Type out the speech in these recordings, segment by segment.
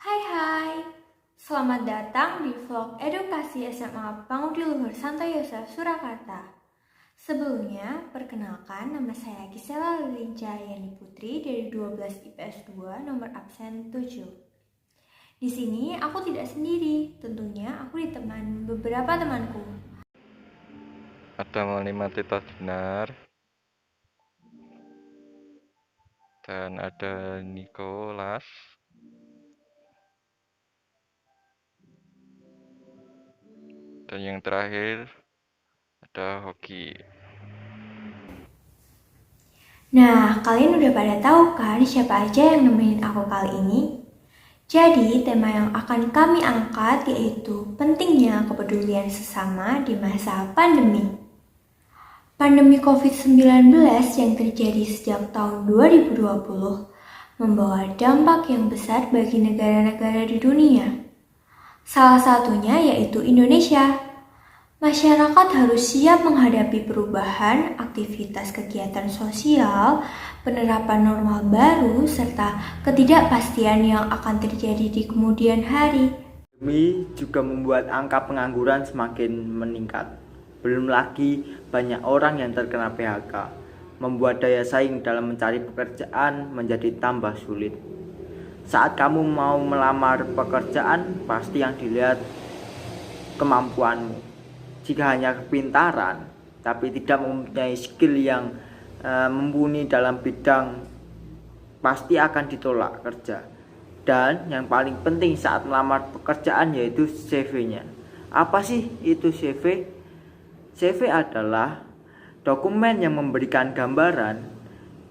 Hai hai, selamat datang di vlog edukasi SMA Pangudi Luhur Santo Yosef Surakarta. Sebelumnya, perkenalkan nama saya Gisela Lilinca Yani Putri dari 12 IPS 2 nomor absen 7. Di sini aku tidak sendiri, tentunya aku ditemani beberapa temanku. Ada Maulima Tito Dinar dan ada Nicholas dan yang terakhir ada Hoki. Nah, kalian udah pada tahu kan siapa aja yang nemenin aku kali ini? Jadi, tema yang akan kami angkat yaitu pentingnya kepedulian sesama di masa pandemi. Pandemi COVID-19 yang terjadi sejak tahun 2020 membawa dampak yang besar bagi negara-negara di dunia. Salah satunya yaitu Indonesia. Masyarakat harus siap menghadapi perubahan aktivitas kegiatan sosial, penerapan normal baru, serta ketidakpastian yang akan terjadi di kemudian hari. Pandemi juga membuat angka pengangguran semakin meningkat. Belum lagi banyak orang yang terkena PHK, membuat daya saing dalam mencari pekerjaan menjadi tambah sulit. Saat kamu mau melamar pekerjaan, pasti yang dilihat kemampuanmu. Jika hanya kepintaran, tapi tidak mempunyai skill yang mumpuni dalam bidang, pasti akan ditolak kerja. Dan yang paling penting saat melamar pekerjaan yaitu CV-nya. Apa sih itu CV? CV adalah dokumen yang memberikan gambaran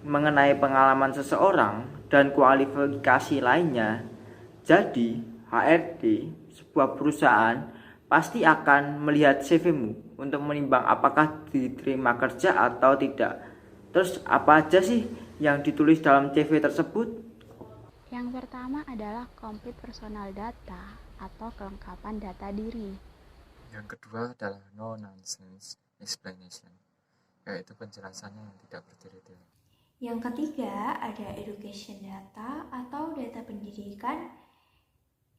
mengenai pengalaman seseorang dan kualifikasi lainnya. Jadi, HRD sebuah perusahaan pasti akan melihat CV-mu untuk menimbang apakah diterima kerja atau tidak. Terus apa aja sih yang ditulis dalam CV tersebut? Yang pertama adalah complete personal data atau kelengkapan data diri. Yang kedua adalah no nonsense explanation, yaitu penjelasannya yang tidak bertele-tele. Yang ketiga ada education data atau data pendidikan.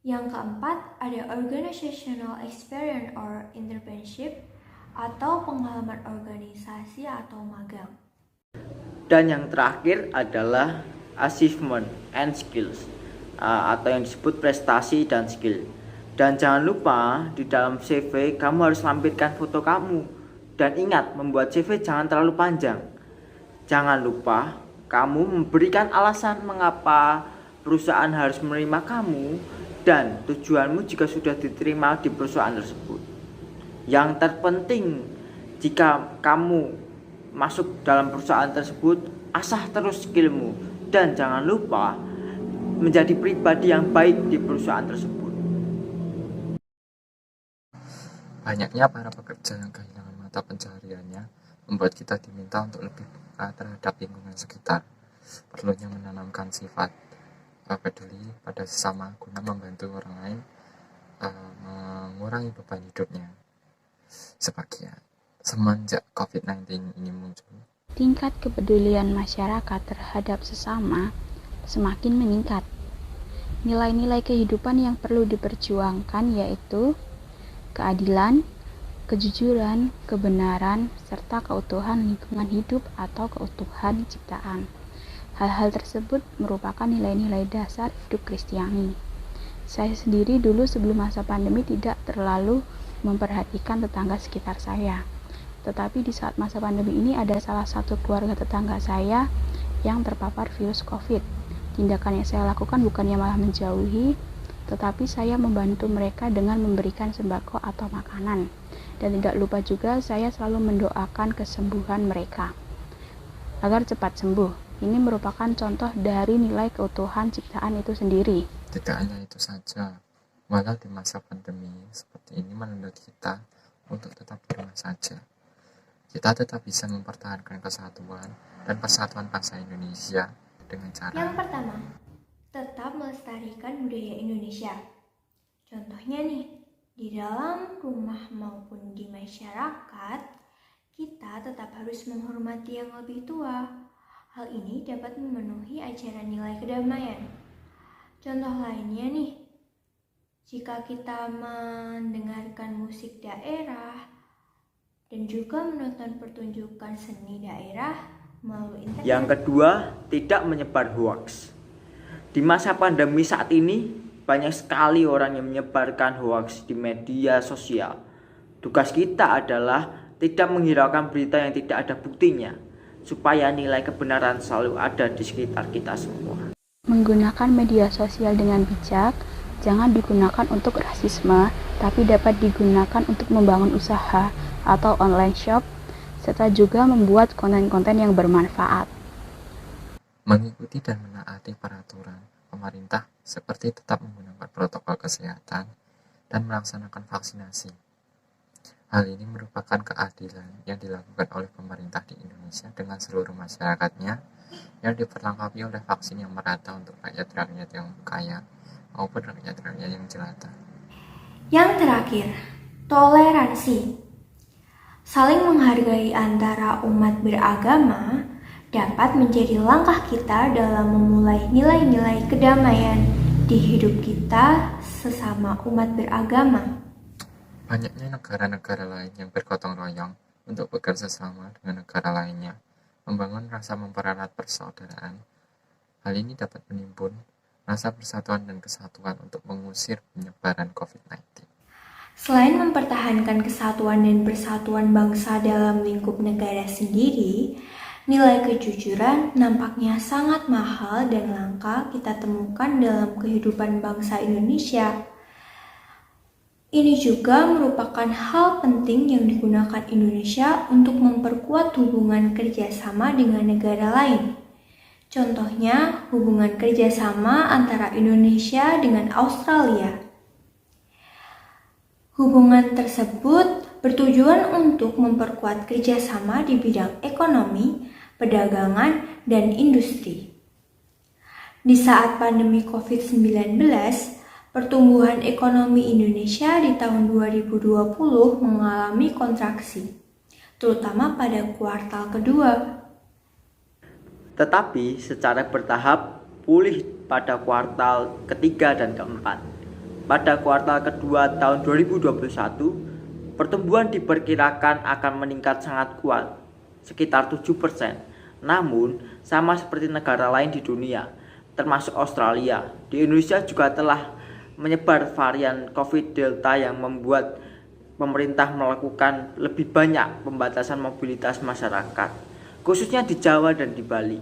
Yang keempat ada organizational experience or internship atau pengalaman organisasi atau magang. Dan yang terakhir adalah achievement and skills atau yang disebut prestasi dan skill. Dan jangan lupa di dalam CV kamu harus lampirkan foto kamu. Dan ingat, membuat CV jangan terlalu panjang. Jangan lupa kamu memberikan alasan mengapa perusahaan harus menerima kamu dan tujuanmu jika sudah diterima di perusahaan tersebut. Yang terpenting, jika kamu masuk dalam perusahaan tersebut, asah terus skillmu dan jangan lupa menjadi pribadi yang baik di perusahaan tersebut. Banyaknya para pekerja yang kehilangan mata pencahariannya membuat kita diminta untuk lebih peka terhadap lingkungan sekitar. Perlunya menanamkan sifat peduli pada sesama guna membantu orang lain mengurangi beban hidupnya. Semenjak COVID-19 ini muncul, Tingkat kepedulian masyarakat terhadap sesama semakin meningkat. Nilai-nilai kehidupan yang perlu diperjuangkan yaitu keadilan, kejujuran, kebenaran, serta keutuhan lingkungan hidup atau keutuhan ciptaan. Hal-hal tersebut merupakan nilai-nilai dasar hidup Kristiani. Saya sendiri dulu sebelum masa pandemi tidak terlalu memperhatikan tetangga sekitar saya. Tetapi di saat masa pandemi ini ada salah satu keluarga tetangga saya yang terpapar virus COVID. Tindakan yang saya lakukan bukannya malah menjauhi, tetapi saya membantu mereka dengan memberikan sembako atau makanan. Dan tidak lupa juga saya selalu mendoakan kesembuhan mereka agar cepat sembuh. Ini merupakan contoh dari nilai keutuhan ciptaan itu sendiri. tidak hanya itu saja, malah di masa pandemi seperti ini menuntut kita untuk tetap di rumah saja. Kita tetap bisa mempertahankan kesatuan dan persatuan bangsa Indonesia dengan cara Yang pertama, tetap melestarikan budaya Indonesia. Contohnya nih, di dalam rumah maupun di masyarakat, kita tetap harus menghormati yang lebih tua. Hal ini dapat memenuhi ajaran nilai kedamaian. Contoh lainnya nih, Jika kita mendengarkan musik daerah dan juga menonton pertunjukan seni daerah melalui internet. Yang kedua, tidak menyebar hoaks. Di masa pandemi saat ini, banyak sekali orang yang menyebarkan hoaks di media sosial. Tugas kita adalah tidak menghiraukan berita yang tidak ada buktinya, supaya nilai kebenaran selalu ada di sekitar kita semua. Menggunakan media sosial dengan bijak, jangan digunakan untuk rasisme, tapi dapat digunakan untuk membangun usaha atau online shop, serta juga membuat konten-konten yang bermanfaat. Mengikuti dan menaati peraturan pemerintah seperti tetap menggunakan protokol kesehatan dan melaksanakan vaksinasi. Hal ini merupakan keadilan yang dilakukan oleh pemerintah di Indonesia dengan seluruh masyarakatnya yang diperlengkapi oleh vaksin yang merata untuk rakyat-rakyat yang kaya maupun rakyat-rakyat yang jelata. Yang terakhir, toleransi. Saling menghargai antara umat beragama dapat menjadi langkah kita dalam memulai nilai-nilai kedamaian di hidup kita sesama umat beragama. Banyaknya negara-negara lain yang bergotong royong untuk bekerja sama dengan negara lainnya, membangun rasa mempererat persaudaraan. Hal ini dapat menimbun rasa persatuan dan kesatuan untuk mengusir penyebaran COVID-19. Selain mempertahankan kesatuan dan persatuan bangsa dalam lingkup negara sendiri, nilai kejujuran nampaknya sangat mahal dan langka kita temukan dalam kehidupan bangsa Indonesia. Ini juga merupakan hal penting yang digunakan Indonesia untuk memperkuat hubungan kerjasama dengan negara lain. Contohnya, hubungan kerjasama antara Indonesia dengan Australia. Hubungan tersebut bertujuan untuk memperkuat kerjasama di bidang ekonomi, perdagangan, dan industri. Di saat pandemi COVID-19, pertumbuhan ekonomi Indonesia di tahun 2020 mengalami kontraksi, terutama pada kuartal kedua. Tetapi secara bertahap pulih pada kuartal ketiga dan keempat. Pada kuartal kedua tahun 2021, pertumbuhan diperkirakan akan meningkat sangat kuat, sekitar 7%. Namun, sama seperti negara lain di dunia, termasuk Australia, di Indonesia juga telah menyebar varian COVID Delta yang membuat pemerintah melakukan lebih banyak pembatasan mobilitas masyarakat, khususnya di Jawa dan di Bali.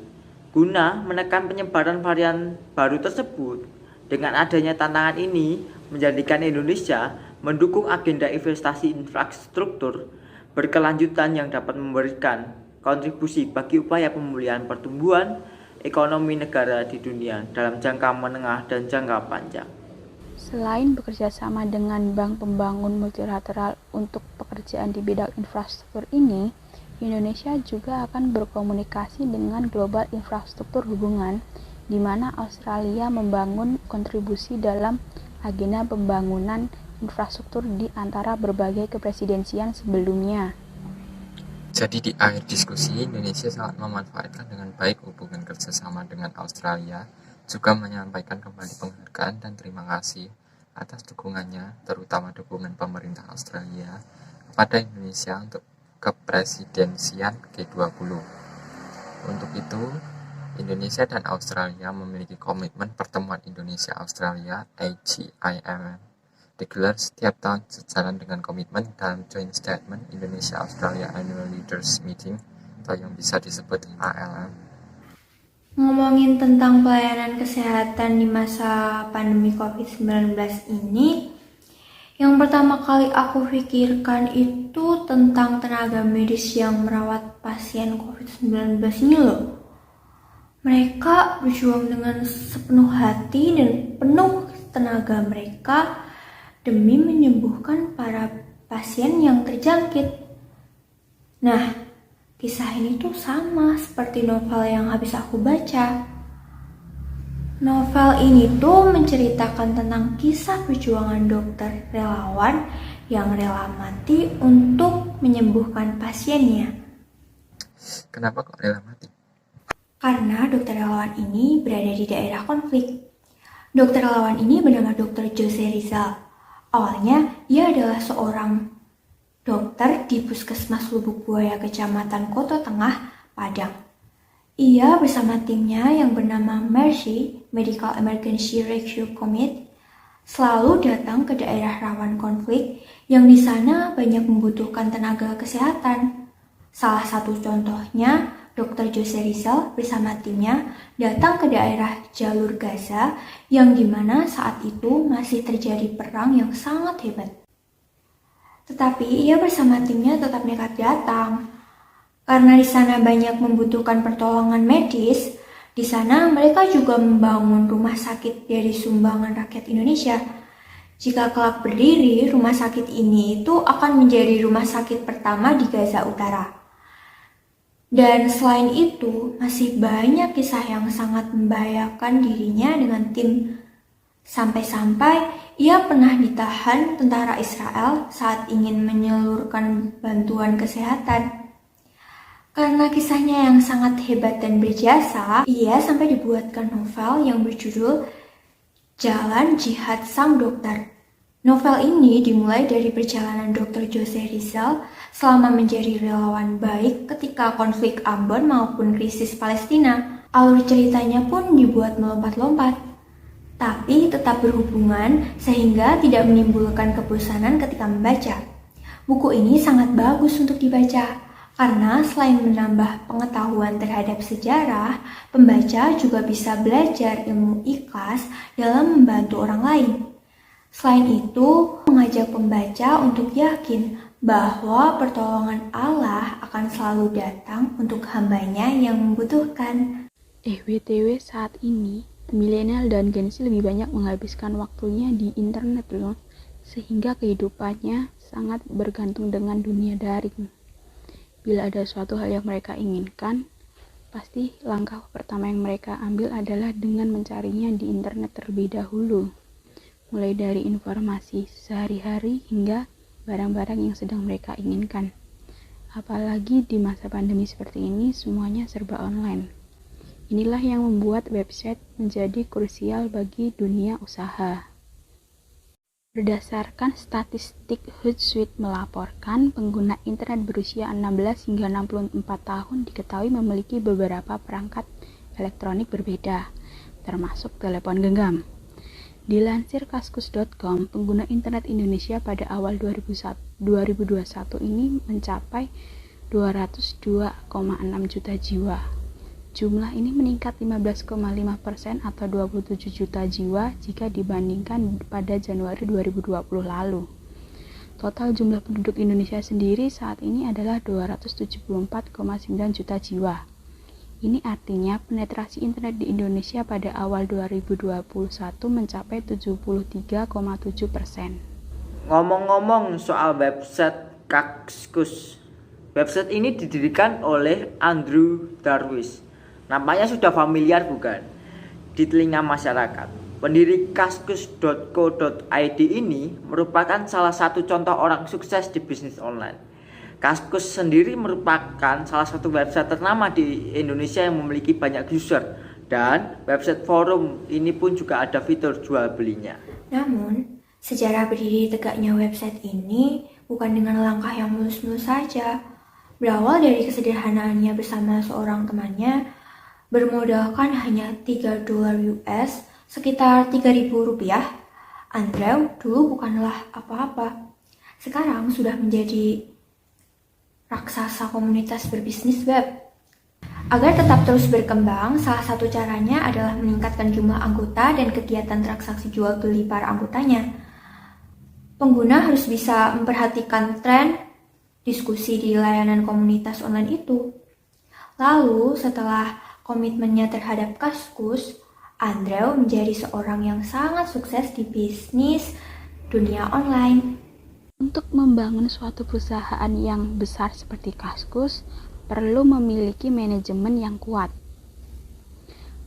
Guna menekan penyebaran varian baru tersebut, dengan adanya tantangan ini menjadikan Indonesia mendukung agenda investasi infrastruktur berkelanjutan yang dapat memberikan kontribusi bagi upaya pemulihan pertumbuhan ekonomi negara di dunia dalam jangka menengah dan jangka panjang. Selain bekerja sama dengan bank pembangun multilateral untuk pekerjaan di bidang infrastruktur ini, Indonesia juga akan berkomunikasi dengan global infrastruktur hubungan, di mana Australia membangun kontribusi dalam agenda pembangunan infrastruktur di antara berbagai kepresidensian sebelumnya. Jadi di akhir diskusi, Indonesia sangat memanfaatkan dengan baik hubungan kerjasama dengan Australia, juga menyampaikan kembali penghargaan dan terima kasih atas dukungannya, terutama dukungan pemerintah Australia kepada Indonesia untuk kepresidensian G20. Untuk itu, Indonesia dan Australia memiliki komitmen pertemuan Indonesia-Australia AGIMM digelar setiap tahun sejalan dengan komitmen dalam Joint Statement Indonesia-Australia Annual Leaders Meeting atau yang bisa disebut ALM. Ngomongin tentang pelayanan kesehatan di masa pandemi COVID-19 ini, yang pertama kali aku pikirkan itu tentang tenaga medis yang merawat pasien COVID-19 ini loh. Mereka berjuang dengan sepenuh hati dan penuh tenaga mereka demi menyembuhkan para pasien yang terjangkit. Nah, kisah ini tuh sama seperti novel yang habis aku baca. Novel ini tuh menceritakan tentang kisah perjuangan dokter relawan yang rela mati untuk menyembuhkan pasiennya. Kenapa kok rela mati? Karena dokter relawan ini berada di daerah konflik. Dokter lawan ini bernama Dr. Jose Rizal. Awalnya, ia adalah seorang dokter di Puskesmas Lubuk Buaya, Kecamatan Koto Tengah, Padang. Ia bersama timnya yang bernama Mercy Medical Emergency Rescue Committee selalu datang ke daerah rawan konflik yang di sana banyak membutuhkan tenaga kesehatan. Salah satu contohnya, Dr. Jose Rizal bersama timnya datang ke daerah jalur Gaza yang dimana saat itu masih terjadi perang yang sangat hebat. Tetapi ia bersama timnya tetap nekat datang. Karena di sana banyak membutuhkan pertolongan medis, di sana mereka juga membangun rumah sakit dari sumbangan rakyat Indonesia. Jika kelak berdiri, rumah sakit ini itu akan menjadi rumah sakit pertama di Gaza Utara. Dan selain itu, masih banyak kisah yang sangat membahayakan dirinya dengan tim. Sampai-sampai ia pernah ditahan tentara Israel saat ingin menyalurkan bantuan kesehatan. Karena kisahnya yang sangat hebat dan berjasa, ia sampai dibuatkan novel yang berjudul Jalan Jihad Sang Dokter. Novel ini dimulai dari perjalanan Dr. Jose Rizal selama menjadi relawan baik ketika konflik Ambon maupun krisis Palestina. Alur ceritanya pun dibuat melompat-lompat, tapi tetap berhubungan sehingga tidak menimbulkan kebosanan ketika membaca. Buku ini sangat bagus untuk dibaca, karena selain menambah pengetahuan terhadap sejarah, pembaca juga bisa belajar ilmu ikhlas dalam membantu orang lain. Selain itu, mengajak pembaca untuk yakin bahwa pertolongan Allah akan selalu datang untuk hambanya yang membutuhkan. BTW saat ini, milenial dan Gen Z lebih banyak menghabiskan waktunya di internet loh, sehingga kehidupannya sangat bergantung dengan dunia daring. Bila ada suatu hal yang mereka inginkan, pasti langkah pertama yang mereka ambil adalah dengan mencarinya di internet terlebih dahulu. Mulai dari informasi sehari-hari hingga barang-barang yang sedang mereka inginkan. Apalagi di masa pandemi seperti ini, semuanya serba online. Inilah yang membuat website menjadi krusial bagi dunia usaha. Berdasarkan statistik Hootsuite melaporkan, pengguna internet berusia 16 hingga 64 tahun diketahui memiliki beberapa perangkat elektronik berbeda, termasuk telepon genggam. Dilansir kaskus.com, pengguna internet Indonesia pada awal 2021 ini mencapai 202,6 juta jiwa. Jumlah ini meningkat 15,5% atau 27 juta jiwa jika dibandingkan pada Januari 2020 lalu. Total jumlah penduduk Indonesia sendiri saat ini adalah 274,9 juta jiwa. Ini artinya penetrasi internet di Indonesia pada awal 2021 mencapai 73,7%. Ngomong-ngomong soal website Kaskus, website ini didirikan oleh Andrew Darwish. Namanya sudah familiar bukan? Di telinga masyarakat. Pendiri kaskus.co.id ini merupakan salah satu contoh orang sukses di bisnis online. Kaskus sendiri merupakan salah satu website ternama di Indonesia yang memiliki banyak user, dan website forum ini pun juga ada fitur jual belinya. Namun, sejarah berdiri tegaknya website ini bukan dengan langkah yang mulus-mulus saja. Berawal dari kesederhanaannya bersama seorang temannya, bermodalkan hanya $3 US, sekitar Rp3.000, Andrew dulu bukanlah apa-apa. Sekarang sudah menjadi raksasa komunitas berbisnis web. Agar tetap terus berkembang, salah satu caranya adalah meningkatkan jumlah anggota dan kegiatan transaksi jual beli para anggotanya. Pengguna harus bisa memperhatikan tren diskusi di layanan komunitas online itu. Lalu, setelah komitmennya terhadap Kaskus, Andrew menjadi seorang yang sangat sukses di bisnis dunia online. Untuk membangun suatu perusahaan yang besar seperti Kaskus, perlu memiliki manajemen yang kuat.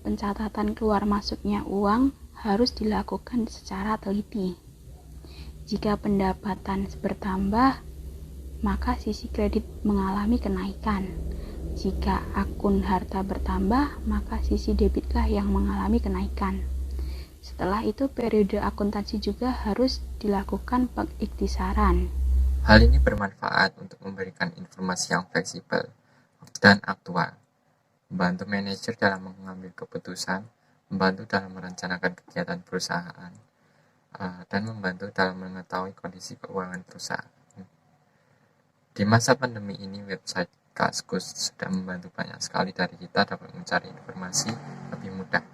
Pencatatan keluar masuknya uang harus dilakukan secara teliti. Jika pendapatan bertambah, maka sisi kredit mengalami kenaikan. Jika akun harta bertambah, maka sisi debitlah yang mengalami kenaikan. Setelah itu periode akuntansi juga harus dilakukan pengiktisaran. Hal ini bermanfaat untuk memberikan informasi yang fleksibel dan aktual, membantu manajer dalam mengambil keputusan, membantu dalam merencanakan kegiatan perusahaan, dan membantu dalam mengetahui kondisi keuangan perusahaan. Di masa pandemi ini, website Kaskus sudah membantu banyak sekali dari kita dapat mencari informasi lebih mudah.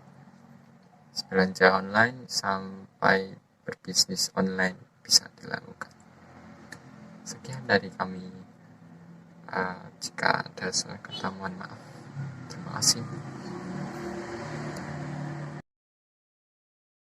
Belanja online sampai berbisnis online bisa dilakukan. Sekian dari kami. Jika ada salah kata, mohon maaf. Terima kasih.